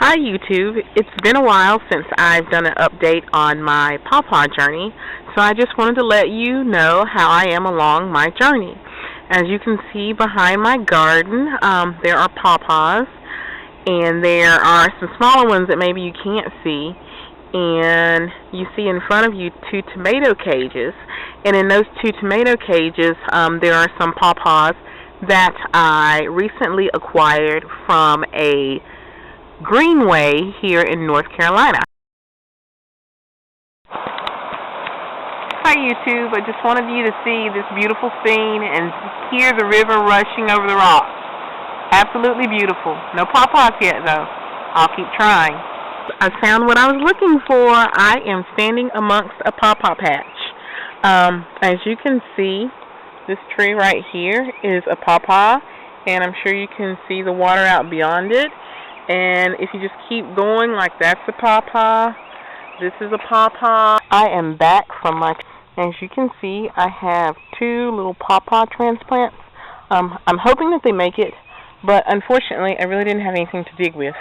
Hi YouTube. It's been a while since I've done an update on my Pawpaw Journey, so I just wanted to let you know how I am along my journey. As you can see behind my garden, there are pawpaws, and there are some smaller ones that maybe you can't see, and you see in front of you two tomato cages, and in those two tomato cages there are some pawpaws that I recently acquired from a greenway here in North Carolina. Hi YouTube, I just wanted you to see this beautiful scene and hear the river rushing over the rocks. Absolutely beautiful. No pawpaws yet though. I'll keep trying. I found what I was looking for. I am standing amongst a pawpaw patch. As you can see, this tree right here is a pawpaw, and I'm sure you can see the water out beyond it. And if you just keep going, like that's a pawpaw, this is a pawpaw. I am back from as you can see, I have two little pawpaw transplants. I'm hoping that they make it, but unfortunately I really didn't have anything to dig with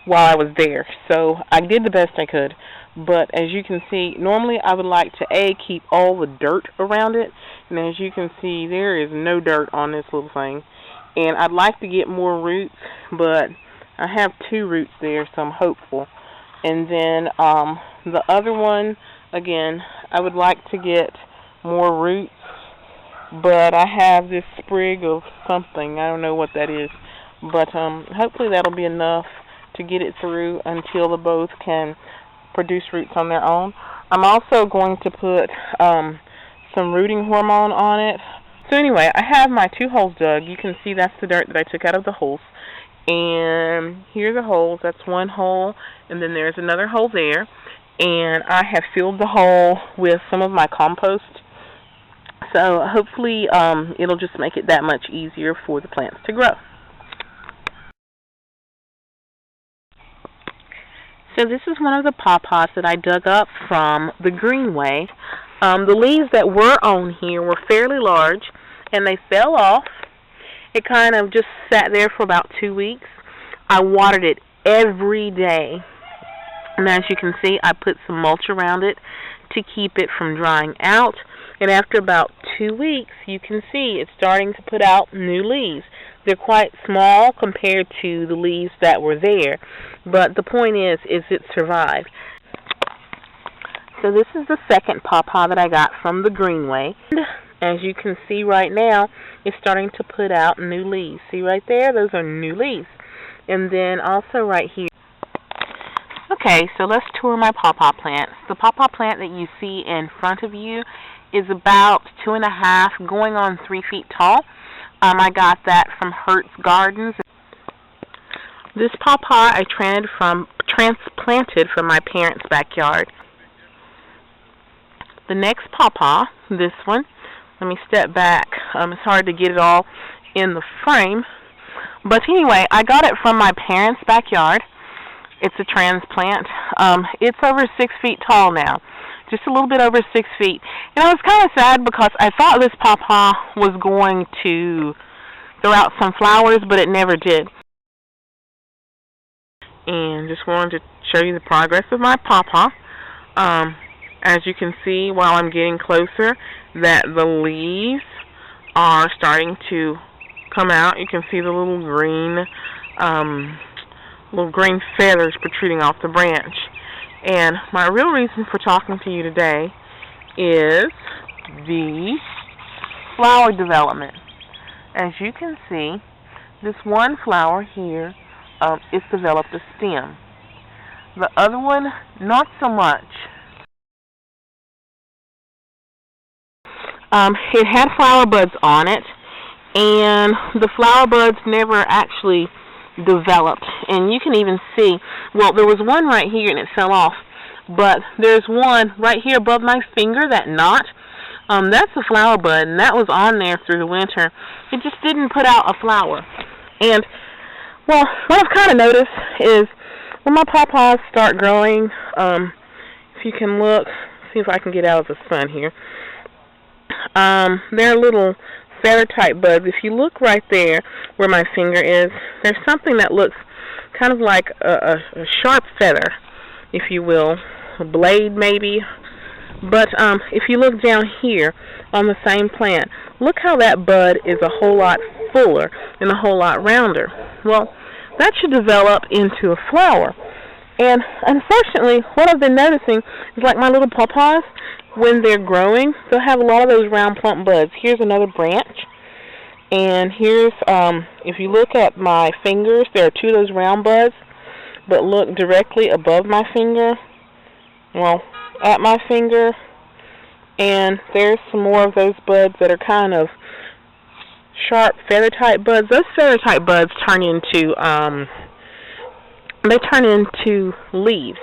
while I was there, so I did the best I could. But as you can see, normally I would like to keep all the dirt around it, and as you can see, there is no dirt on this little thing. And I'd like to get more roots, but I have two roots there, so I'm hopeful. And then the other one, again, I would like to get more roots, but I have this sprig of something. I don't know what that is, but hopefully that'll be enough to get it through until the both can produce roots on their own. I'm also going to put some rooting hormone on it. So anyway, I have my two holes dug. You can see that's the dirt that I took out of the holes. And here are the holes. That's one hole, and then there's another hole there. And I have filled the hole with some of my compost. So hopefully it'll just make it that much easier for the plants to grow. So this is one of the pawpaws that I dug up from the greenway. The leaves that were on here were fairly large, and they fell off. It kind of just sat there for about 2 weeks. I watered it every day. And as you can see, I put some mulch around it to keep it from drying out. And after about 2 weeks, you can see it's starting to put out new leaves. They're quite small compared to the leaves that were there. But the point is it survived. So this is the second pawpaw that I got from the greenway. As you can see right now, it's starting to put out new leaves. See right there? Those are new leaves. And then also right here. Okay, so let's tour my pawpaw plants. The pawpaw plant that you see in front of you is about 2.5 going on 3 feet tall. I got that from Hertz Gardens. This pawpaw I transplanted from my parents' backyard. The next pawpaw, this one, let me step back. It's hard to get it all in the frame. But anyway, I got it from my parents' backyard. It's a transplant. It's over 6 feet tall now. Just a little bit over 6 feet. And I was kind of sad because I thought this pawpaw was going to throw out some flowers, but it never did. And just wanted to show you the progress of my pawpaw. As you can see, while I'm getting closer, that the leaves are starting to come out. You can see the little green feathers protruding off the branch. And my real reason for talking to you today is the flower development. As you can see, this one flower here, it's developed a stem. The other one, not so much. It had flower buds on it, and the flower buds never actually developed. And you can even see, well, there was one right here and it fell off, but there's one right here above my finger, that knot. That's a flower bud, and that was on there through the winter. It just didn't put out a flower. And, well, what I've kind of noticed is when my pawpaws start growing, if you can look, see if I can get out of the sun here. They're little feather type buds. If you look right there where my finger is, there's something that looks kind of like a sharp feather, if you will, a blade maybe. But if you look down here on the same plant, look how that bud is a whole lot fuller and a whole lot rounder. Well, that should develop into a flower. And unfortunately, what I've been noticing is like my little pawpaws, when they're growing, they'll have a lot of those round plump buds. Here's another branch. And here's, if you look at my fingers, there are two of those round buds. But look directly above my finger, well, at my finger, and there's some more of those buds that are kind of sharp feather type buds. Those feather type buds turn into leaves,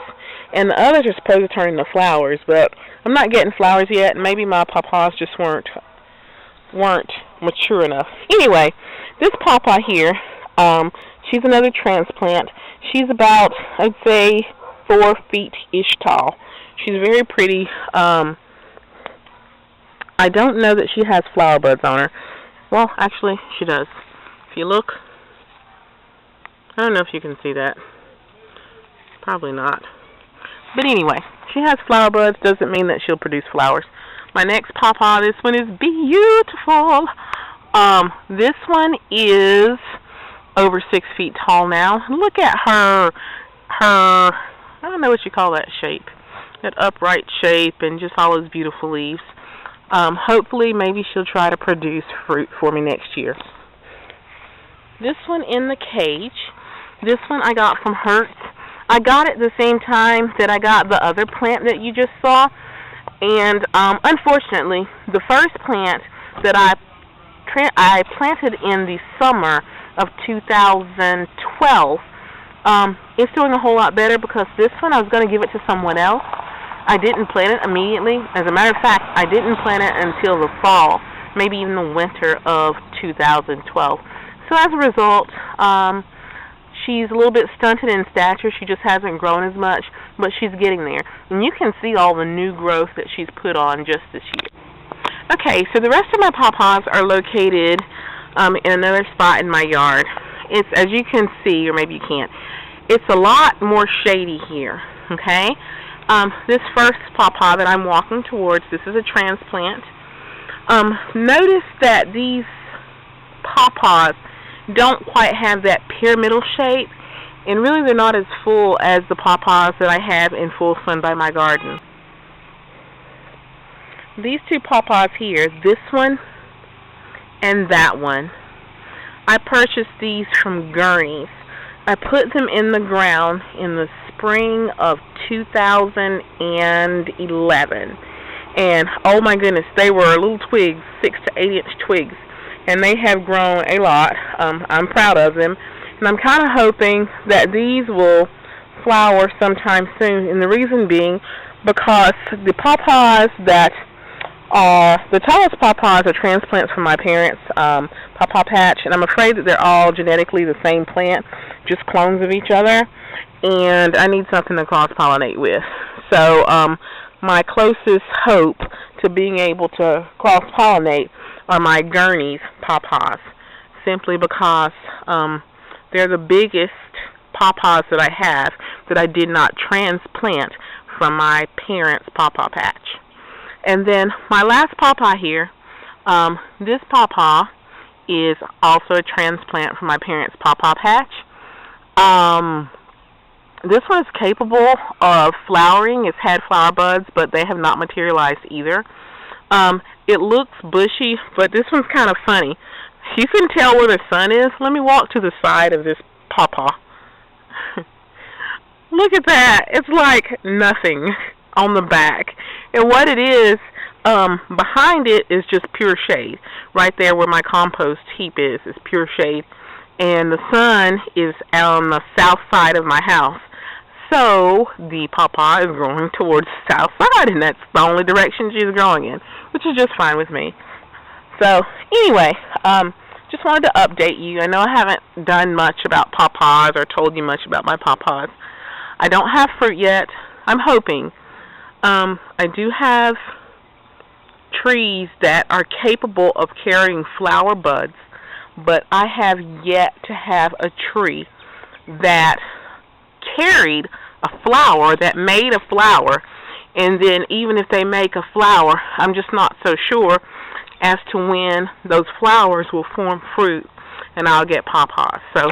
and the others are supposed to turn into flowers, but I'm not getting flowers yet. Maybe my pawpaws just weren't mature enough. Anyway, this pawpaw here, she's another transplant. She's about, I'd say, 4 feet-ish tall. She's very pretty. I don't know that she has flower buds on her. Well, actually, she does. If you look, I don't know if you can see that. Probably not. But anyway, she has flower buds. Doesn't mean that she'll produce flowers. My next pawpaw, this one is beautiful. This one is over 6 feet tall now. Look at her, I don't know what you call that shape. That upright shape and just all those beautiful leaves. Hopefully, maybe she'll try to produce fruit for me next year. This one in the cage, this one I got from Hertz. I got it the same time that I got the other plant that you just saw. And unfortunately, the first plant that I planted in the summer of 2012 is doing a whole lot better, because this one I was going to give it to someone else. I didn't plant it immediately. As a matter of fact, I didn't plant it until the fall, maybe even the winter of 2012. So as a result, she's a little bit stunted in stature. She just hasn't grown as much, but she's getting there. And you can see all the new growth that she's put on just this year. Okay, so the rest of my pawpaws are located in another spot in my yard. It's, as you can see, or maybe you can't, it's a lot more shady here, okay? This first pawpaw that I'm walking towards, this is a transplant. Notice that these pawpaws don't quite have that pyramidal shape, and really they're not as full as the pawpaws that I have in full sun by my garden. These two pawpaws here, this one and that one, I purchased these from Gurney's. I put them in the ground in the spring of 2011, and oh my goodness, they were little twigs, 6 to 8 inch twigs, and they have grown a lot. I'm proud of them, and I'm kind of hoping that these will flower sometime soon, and the reason being because the pawpaws that the tallest pawpaws are transplants from my parents' pawpaw patch, and I'm afraid that they're all genetically the same plant, just clones of each other, and I need something to cross-pollinate with. So my closest hope to being able to cross-pollinate are my Gurney's pawpaws, simply because they're the biggest pawpaws that I have that I did not transplant from my parents' pawpaw patch. And then my last pawpaw here, this pawpaw is also a transplant from my parents' pawpaw patch. This one is capable of flowering. It's had flower buds, but they have not materialized either. It looks bushy, but this one's kind of funny. You can tell where the sun is. Let me walk to the side of this pawpaw. Look at that. It's like nothing on the back. And what it is, behind it is just pure shade. Right there where my compost heap is pure shade. And the sun is on the south side of my house. So the pawpaw is growing towards the south side, and that's the only direction she's growing in, which is just fine with me. So anyway, just wanted to update you. I know I haven't done much about pawpaws or told you much about my pawpaws. I don't have fruit yet. I'm hoping. I do have trees that are capable of carrying flower buds, but I have yet to have a tree that carried a flower, that made a flower, and then even if they make a flower, I'm just not so sure as to when those flowers will form fruit and I'll get pawpaws. So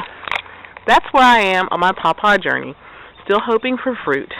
that's where I am on my pawpaw journey, still hoping for fruit.